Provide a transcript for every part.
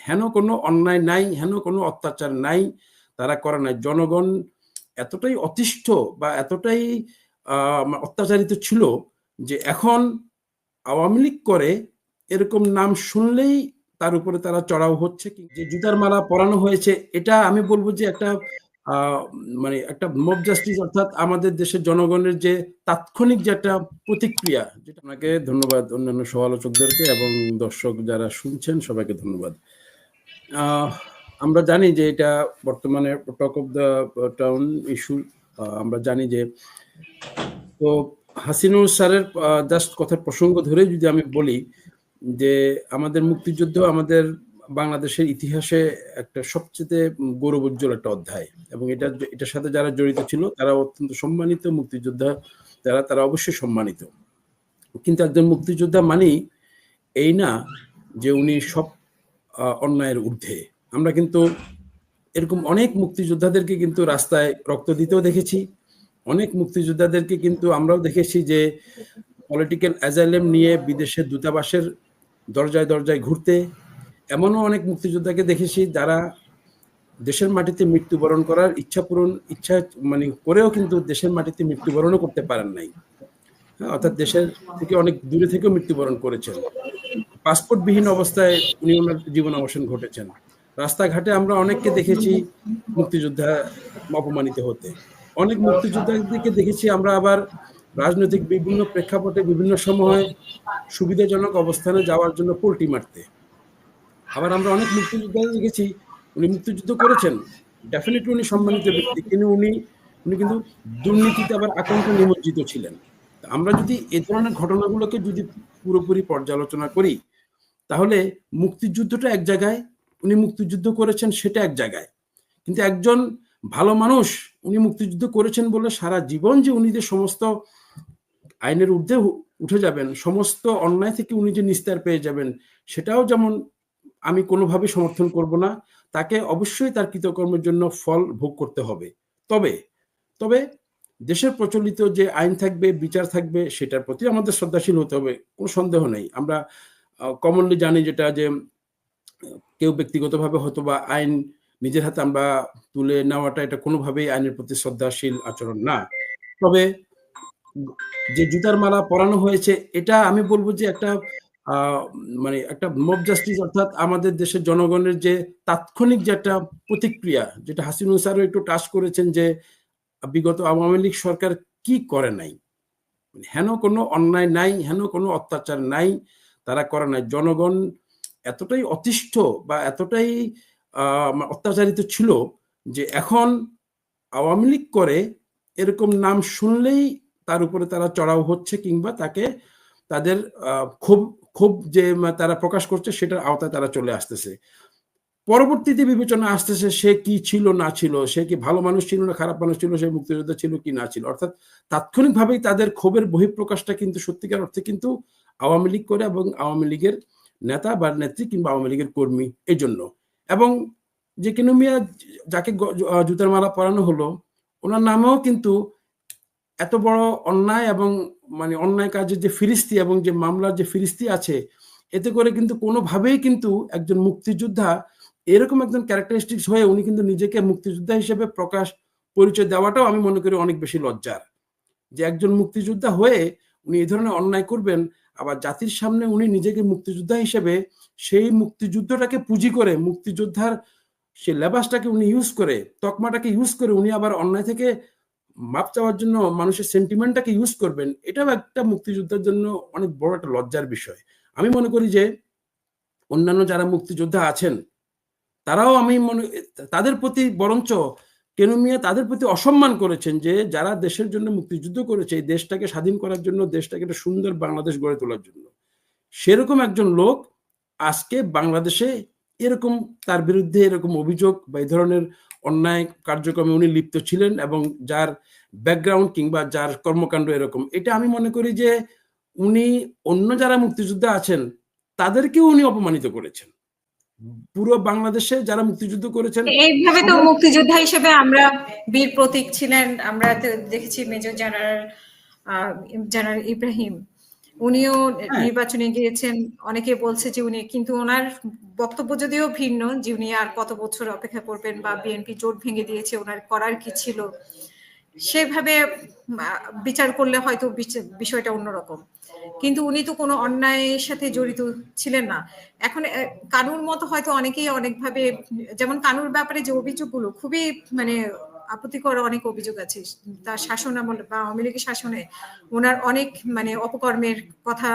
হেন কোনো অন্যায় নাই, হেন কোনো অত্যাচার নাই, তারা করে নাই। জনগণ এতটাই অতিষ্ঠ বা এতটাই অত্যাচারিত ছিল যে এখন আওয়ামী লীগ করে এরকম নাম শুনলেই তার উপরে তারা চড়াও হচ্ছে। যে জুতার মালা পরানো হয়েছে, এটা আমি বলবো যে একটা মানে একটা মব জাস্টিস, অর্থাৎ আমাদের দেশের জনগণের যে তাৎক্ষণিক যে একটা প্রতিক্রিয়া, যেটা। আপনাকে ধন্যবাদ, অন্যান্য সমালোচকদেরকে এবং দর্শক যারা শুনছেন সবাইকে ধন্যবাদ। আমরা জানি যে এটা বর্তমানে talk of the town issue. আমরা জানি যে, তো হাসিনুর স্যারের জাস্ট কথার প্রসঙ্গ ধরে যদি আমি বলি যে আমাদের মুক্তিযুদ্ধ আমাদের বাংলাদেশের ইতিহাসে একটা সবচেয়ে গৌরবোজ্জ্বল একটা অধ্যায়, এবং এটার সাথে যারা জড়িত ছিল তারা অত্যন্ত সম্মানিত মুক্তিযোদ্ধা, তারা অবশ্যই সম্মানিত। কিন্তু একজন মুক্তিযোদ্ধা মানেই এই না যে উনি সব অন্যায়ের ঊর্ধ্বে। আমরা কিন্তু এরকম অনেক মুক্তিযোদ্ধাদেরকে কিন্তু রাস্তায় রক্ত দিতেও দেখেছি, অনেক মুক্তিযোদ্ধাদেরকে কিন্তু আমরাও দেখেছি যে পলিটিক্যাল অ্যাজাইলাম নিয়ে বিদেশের দূতাবাসের দরজায় দরজায় ঘুরতে। এমনও অনেক মুক্তিযোদ্ধাকে দেখেছি যারা দেশের মাটিতে মৃত্যুবরণ করার ইচ্ছা মানে করেও কিন্তু দেশের মাটিতে মৃত্যুবরণও করতে পারেন নাই। অর্থাৎ দেশের থেকে অনেক দূরে থেকেও মৃত্যুবরণ করেছেন। পাসপোর্টবিহীন অবস্থায় উনি ওনার জীবন অবসান ঘটেছেন। রাস্তাঘাটে আমরা অনেককে দেখেছি মুক্তিযোদ্ধা অপমানিত হতে, অনেক মুক্তিযোদ্ধাদেরকে দেখেছি আমরা আবার রাজনৈতিক বিভিন্ন প্রেক্ষাপটে বিভিন্ন সময় সুবিধাজনক অবস্থানে যাওয়ার জন্য পোল্টি মারতে। আবার আমরা অনেক মুক্তিযোদ্ধা দেখেছি উনি মুক্তিযুদ্ধ করেছেন, ডেফিনেটলি উনি সম্মানিত ব্যক্তি, কিন্তু উনি কিন্তু দুর্নীতিতে আবার আতঙ্ক নিমজ্জিত ছিলেন। আমরা যদি এ ধরনের ঘটনাগুলোকে যদি পুরোপুরি পর্যালোচনা করি, তাহলে মুক্তিযুদ্ধটা এক জায়গায়, উনি মুক্তিযুদ্ধ করেছেন সেটা এক জায়গায়, কিন্তু একজন ভালো মানুষ উনি মুক্তিযুদ্ধ করেছেন বলে সারা জীবন যে উনি যে সমস্ত আইনের ঊর্ধ্বে উঠে যাবেন, সমস্ত অন্যায় থেকে উনি যে নিস্তার পেয়ে যাবেন, সেটাও যেমন আমি কোনোভাবে সমর্থন করব না। তাকে অবশ্যই তার কৃতকর্মের জন্য ফল ভোগ করতে হবে। তবে তবে দেশের প্রচলিত যে আইন থাকবে, বিচার থাকবে, সেটার প্রতি আমাদের শ্রদ্ধাশীল হতে হবে, কোনো সন্দেহ নেই। আমরা কমনলি জানি যেটা, যে কেউ ব্যক্তিগতভাবে হয়তো বা আইন নিজের হাতে আমরা তুলে নেওয়াটা এটা কোনোভাবেই আইনের প্রতি শ্রদ্ধাশীল আচরণ না। তবে যে জুতার মালা পরানো হয়েছে, এটা আমি বলবো যে একটা মানে একটা মব জাস্টিস, অর্থাৎ আমাদের দেশের জনগণের যে তাৎক্ষণিক যে একটা প্রতিক্রিয়া, যেটা হাসিনুর স্যারও একটু টাচ করেছেন যে বিগত আওয়ামী লীগ সরকার কি করে নাই। হেন কোনো অন্যায় নাই, হেন কোনো অত্যাচার নাই, তারা করে নাই। জনগণ এতটাই অতিষ্ঠ বা এতটাই অত্যাচারিত ছিল যে এখন আওয়ামী লীগ করে এরকম নাম শুনলেই তার উপরে তারা চড়াও হচ্ছে, কিংবা তাকে তাদের ক্ষোভ যে তারা প্রকাশ করছে সেটার আওতায় তারা চলে আসতেছে। পরবর্তীতে বিবেচনা আসতেছে সে কি ছিল না ছিল, সে কি ভালো মানুষ ছিল না খারাপ মানুষ ছিল, সে মুক্তিযোদ্ধা ছিল কি না ছিল। অর্থাৎ তাৎক্ষণিকভাবেই তাদের ক্ষোভের বহিঃপ্রকাশটা কিন্তু সত্যিকার অর্থে কিন্তু আওয়ামী লীগ করে, এবং আওয়ামী লীগের নেতা বা নেত্রী কিংবা আওয়ামী লীগের কর্মী এই জন্য। এবং যে কেনু মিয়া যাকে জুতার মালা পরানো হলো, ওনার নামেও কিন্তু এত বড় অন্যায় এবং মানে অন্যায় কাজের যে ফিরিস্তি এবং যে মামলার যে ফিরিস্তি আছে, এতে করে কিন্তু কোনোভাবেই কিন্তু একজন মুক্তিযোদ্ধা এরকম একজন ক্যারেক্টারিস্টিক্স হয়ে উনি কিন্তু নিজেকে মুক্তিযোদ্ধা হিসেবে পরিচয় দেওয়াটাও আমি মনে করি অনেক বেশি লজ্জার। যে একজন মুক্তিযোদ্ধা হয়ে উনি এই ধরনের অন্যায় করবেন, আবার জাতির সামনে উনি নিজেকে মুক্তিযোদ্ধা হিসেবে সেই মুক্তিযুদ্ধটাকে পুঁজি করে, মুক্তিযোদ্ধার সেই লেবাসটাকে উনি ইউজ করে, তকমাটাকে ইউজ করে উনি আবার অন্যায় থেকে মাপ চাওয়ার জন্য মানুষের সেন্টিমেন্টটাকে ইউজ করবেন, এটাও একটা মুক্তিযোদ্ধার জন্য অনেক বড় একটা লজ্জার বিষয়। আমি মনে করি যে অন্যান্য যারা মুক্তিযোদ্ধা আছেন তারাও তাদের প্রতি বরঞ্চ কেনু মিয়া তাদের প্রতি অসম্মান করেছেন, যে যারা দেশের জন্য মুক্তিযুদ্ধ করেছে, এই দেশটাকে স্বাধীন করার জন্য, দেশটাকে একটা সুন্দর বাংলাদেশ গড়ে তোলার জন্য। সেরকম একজন লোক আজকে বাংলাদেশে এরকম তার বিরুদ্ধে এরকম অভিযোগ বা এই ধরনের অন্যায় কার্যক্রমে উনি লিপ্ত ছিলেন, এবং যার ব্যাকগ্রাউন্ড কিংবা যার কর্মকাণ্ড এরকম, এটা আমি মনে করি যে উনি অন্য যারা মুক্তিযোদ্ধা আছেন তাদেরকেও উনি অপমানিত করেছেন। পুরো বাংলাদেশে যারা মুক্তিযুদ্ধ করেছেন, এইভাবে তো মুক্তিযোদ্ধা হিসেবে আমরা বীর প্রতীক ছিলেন, আমরা দেখেছি মেজর জেনারেল ইব্রাহিম, উনিও হ্যাঁ, নির্বাচনে গিয়েছেন, অনেকে বলছে যে উনি, কিন্তু ওনার বক্তব্য যদিও ভিন্ন যে উনি আর কত বছর অপেক্ষা করবেন বা বিএনপি জোট ভেঙে দিয়েছে, ওনার করার কি ছিল, সেভাবে বিচার করলে হয়তো বিষয়টা অন্যরকম। কিন্তু উনি তো কোনো অন্যায়ের সাথে জড়িত ছিলেন না। এখন কানুর মতো হয়তো অনেকেই অনেকভাবে, যেমন কানুর ব্যাপারে যে অভিযোগগুলো খুবই মানে আপত্তিকর অনেক অভিযোগ আছে তার শাসন আমল বা আওয়ামী লীগের শাসনে ওনার অনেক মানে অপকর্মের কথা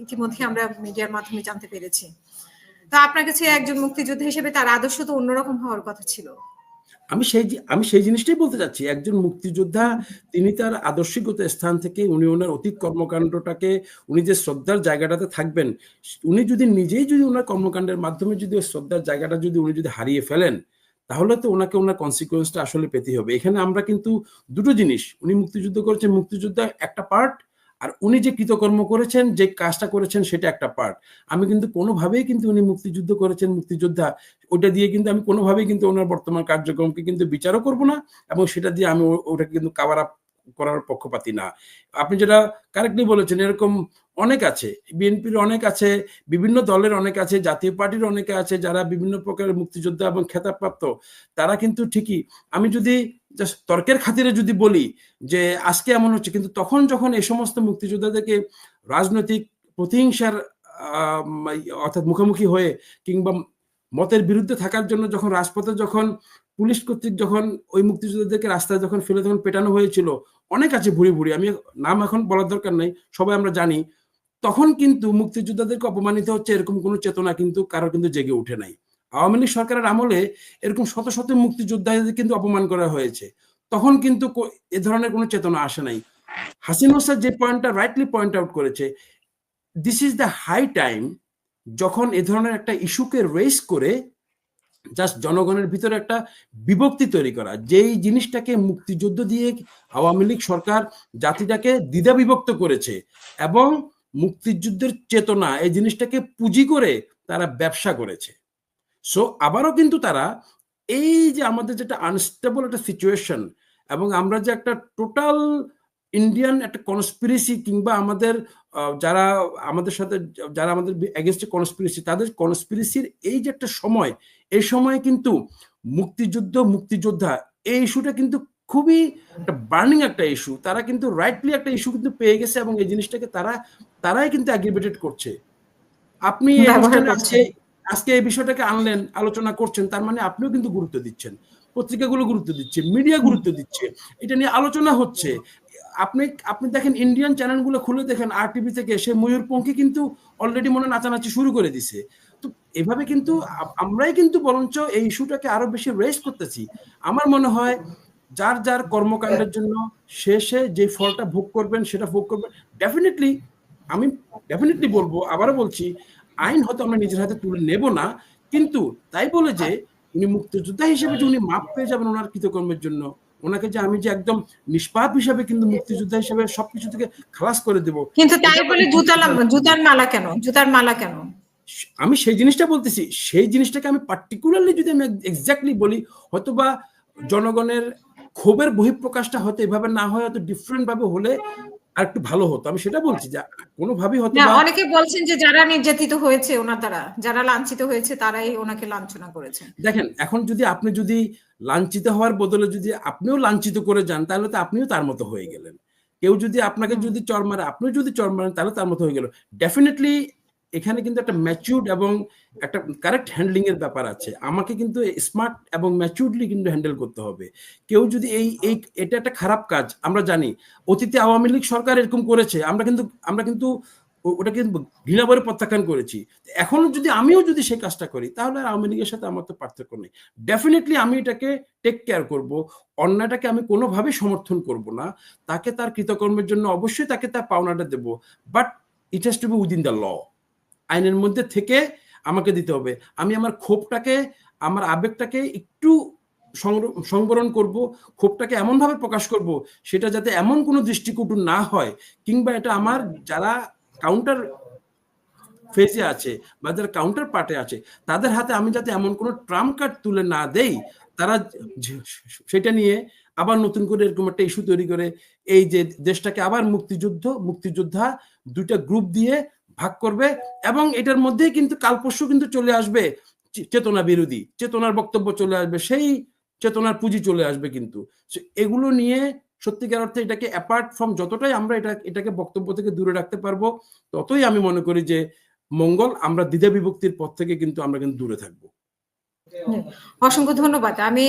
ইতিমধ্যে আমরা মিডিয়ার মাধ্যমে জানতে পেরেছি। তো আপনার কাছে একজন মুক্তিযোদ্ধা হিসেবে তার আদর্শ তো অন্যরকম হওয়ার কথা ছিল। আমি সেই জিনিসটাই বলতে চাচ্ছি। একজন মুক্তিযোদ্ধা তিনি তার আদর্শিকত স্থান থেকে উনি ওনার অতীত কর্মকাণ্ডটাকে উনি যে শ্রদ্ধার জায়গাটাতে থাকবেন, উনি যদি নিজেই যদি ওনার কর্মকাণ্ডের মাধ্যমে যদি ওই শ্রদ্ধার জায়গাটা যদি উনি যদি হারিয়ে ফেলেন, তাহলে তো ওনাকে ওনার কনসিকুয়েন্সটা আসলে পেতে হবে। এখানে আমরা কিন্তু দুটো জিনিস, উনি মুক্তিযুদ্ধ করেছেন, মুক্তিযুদ্ধ একটা পার্ট, আর উনি যে কৃতকর্ম করেছেন, যে কাজটা করেছেন সেটা একটা পার্ট। আমি কিন্তু কোনোভাবেই কিন্তু উনি মুক্তিযুদ্ধ করেছেন, মুক্তিযোদ্ধা, ওটা দিয়ে কিন্তু আমি কোনোভাবেই কিন্তু ওনার বর্তমান কার্যক্রমকে কিন্তু বিচারও করব না, এবং সেটা দিয়ে আমি ওটাকে কিন্তু কাভার আপ করার পক্ষপাতী না। আপনি যেটা কারেক্টলি বলেছেন, এরকম অনেক আছে, বিএনপির অনেক আছে, বিভিন্ন দলের অনেক আছে, জাতীয় পার্টির অনেকে আছে যারা বিভিন্ন প্রকারের মুক্তিযোদ্ধা এবং খেতাবপ্রাপ্ত। তারা কিন্তু ঠিকই, আমি যদি জাস্ট তর্কের খাতিরে যদি বলি যে আজকে এমন হচ্ছে, কিন্তু তখন যখন এই সমস্ত মুক্তিযোদ্ধাদেরকে রাজনৈতিক প্রতিহিংসার অর্থাৎ মুখোমুখি হয়ে কিংবা মতের বিরুদ্ধে থাকার জন্য যখন রাজপথে যখন পুলিশ কর্তৃক যখন ওই মুক্তিযোদ্ধাদেরকে রাস্তায় যখন ফেলে তখন পেটানো হয়েছিল, অনেক আছে ভুরি ভুরি, আমি নাম এখন বলার দরকার নেই, সবাই আমরা জানি। তখন কিন্তু মুক্তিযোদ্ধাদেরকে অপমানিত হচ্ছে এরকম কোনো চেতনা কিন্তু কারো কিন্তু জেগে উঠে নাই। আওয়ামী লীগ সরকারের আমলে এরকম শত শত মুক্তিযোদ্ধাদের কিন্তু অপমান করা হয়েছে, তখন কিন্তু এ ধরনের কোনো চেতনা আসে নাই। হাসিনা স্যার যে পয়েন্টটা রাইটলি পয়েন্ট আউট করেছে, this is the high time, যখন এ ধরনের একটা ইস্যুকে রেস করে জাস্ট জনগণের ভিতরে একটা বিভক্তি তৈরি করা, যেই জিনিসটাকে মুক্তিযুদ্ধ দিয়ে আওয়ামী লীগ সরকার জাতিটাকে দ্বিধা বিভক্ত করেছে, এবং মুক্তিযুদ্ধের চেতনা এই জিনিসটাকে পুঁজি করে তারা ব্যবসা করেছে। সো আবারও কিন্তু তারা এই যে আমাদের যেটা আনস্টেবল একটা সিচুয়েশন, এবং আমরা যে একটা টোটাল ইন্ডিয়ান একটা কনস্পিরেসি, কিংবা আমাদের যারা আমাদের সাথে যারা আমাদের এগেনস্টে কনস্পিরেসি, তাদের কনস্পিরেসির এই যে একটা সময়, এই সময়ে কিন্তু মুক্তিযোদ্ধা এই ইস্যুটা কিন্তু খুবই একটা বার্নিং একটা ইস্যু, তারা কিন্তু রাইটলি একটা ইস্যু কিন্তু পেয়ে গেছে, এবং এই জিনিসটাকে তারাই কিন্তু অ্যাগ্রিভেটেড করছে। আপনি এই ব্যবহার অনুষ্ঠানে আজকে করছেন। আজকে এই বিষয়টাকে আনলেন, আলোচনা করছেন, তার মানে আপনিও কিন্তু গুরুত্ব দিচ্ছেন, পত্রিকাগুলো গুরুত্ব দিচ্ছে, মিডিয়া গুরুত্ব দিচ্ছে, এটা নিয়ে আলোচনা হচ্ছে। আপনি আপনি দেখেন ইন্ডিয়ান চ্যানেলগুলো খুলে দেখেন, আর টিভি থেকে সে ময়ূরপঙ্খী কিন্তু অলরেডি মনে নাচানাচি শুরু করে দিছে। তো এভাবে কিন্তু আমরাই কিন্তু বরঞ্চ এই ইস্যুটাকে আরো বেশি রেজ করতেছি। আমার মনে হয় যার যার কর্মকাণ্ডের জন্য শেষে যে ফলটা ভোগ করবেন সেটা ভোগ করবেন। ডেফিনেটলি আমি ডেফিনেটলি বলবো, আবারও বলছি, আইন হয়তো আমরা নিজের হাতে তুলে নেব না, কিন্তু তাই বলে যে উনি মুক্তিযোদ্ধা হিসেবে যে উনি মাপ পেয়ে যাবেন ওনার কৃতকর্মের জন্য, ওনাকে যে আমি যে একদম নিষ্পাপ হিসাবে কিন্তু মুক্তিযোদ্ধা হিসেবে সবকিছু থেকে খালাস করে দেব, কিন্তু তাই এটা বলে জুতার মালা কেন, জুতার মালা কেন? আমি সেই জিনিসটা বলতেছি। সেই জিনিসটাকে আমি পার্টিকুলারলি যদি আমি এক্স্যাক্টলি বলি, হয়তোবা জনগণের ক্ষোভের বহিঃপ্রকাশটা হয়তো এভাবে না হয়, হয়তো ডিফারেন্ট ভাবে হলে আর একটু ভালো হতো। আমি সেটা বলছি যে কোনোভাবেই না, হয়তোবা অনেকে বলছেন যে যারা নির্যাতিত হয়েছে ওনার দ্বারা, যারা লাঞ্ছিত হয়েছে তারাই ওনাকে লাঞ্ছনা করেছে। দেখেন, এখন যদি আপনি যদি লাঞ্ছিত হওয়ার বদলে যদি আপনিও লাঞ্ছিত করে যান, তাহলে তো আপনিও তার মতো হয়ে গেলেন। কেউ যদি আপনাকে যদি চড় মারে, আপনিও যদি চড় মারেন, তাহলে তার মতো হয়ে গেল। ডেফিনেটলি এখানে কিন্তু একটা ম্যাচিউরড এবং একটা কারেক্ট হ্যান্ডলিং এর ব্যাপার আছে। আমাকে কিন্তু স্মার্ট এবং ম্যাচিউরডলি কিন্তু হ্যান্ডেল করতে হবে। কেউ যদি এটা একটা খারাপ কাজ, আমরা জানি অতীতে আওয়ামী লীগ সরকার এরকম করেছে, আমরা কিন্তু ওটা কিন্তু ঘৃণা ভরে প্রত্যাখ্যান করেছি। এখনো যদি আমিও যদি সেই কাজটা করি, তাহলে আওয়ামী লীগের সাথে আমার তো পার্থক্য নেই। ডেফিনেটলি আমি এটাকে টেক কেয়ার করব, অন্যায়টাকে আমি কোনোভাবেই সমর্থন করব না, তাকে তার কৃতকর্মের জন্য অবশ্যই তাকে তার পাওনাটা দেব, but it has to be within the law. আইনের মধ্যে থেকে আমাকে দিতে হবে। আমি আমার ক্ষোভটাকে, আমার আবেগটাকে একটু সংবরণ করব, ক্ষোভটাকে এমনভাবে প্রকাশ করব সেটা যাতে এমন কোনো দৃষ্টিকটু না হয়, কিংবা এটা আমার যারা কাউন্টার ফেজে আছে বা যারা কাউন্টার পার্টে আছে তাদের হাতে আমি যাতে এমন কোনো ট্রাম্প কার্ড তুলে না দেই, তারা সেটা নিয়ে আবার নতুন করে এরকম একটা ইস্যু তৈরি করে এই যে দেশটাকে আবার মুক্তিযোদ্ধা দুইটা গ্রুপ দিয়ে ভাগ করবে, এবং এটার মধ্যে কিন্তু কাল পরশু কিন্তু চলে আসবে চেতনা বিরোধী, চেতনার বক্তব্য চলে আসবে, সেই চেতনার পুঁজি চলে আসবে। কিন্তু এগুলো নিয়ে সত্যিকার অর্থে এটাকে অ্যাপার্ট ফ্রম যতটাই আমরা এটাকে বক্তব্য থেকে দূরে রাখতে পারবো, ততই আমি মনে করি যে মঙ্গল। আমরা দ্বিধা বিভক্তির পথ থেকে কিন্তু আমরা কিন্তু দূরে থাকবো। অসংখ্য ধন্যবাদ। আমি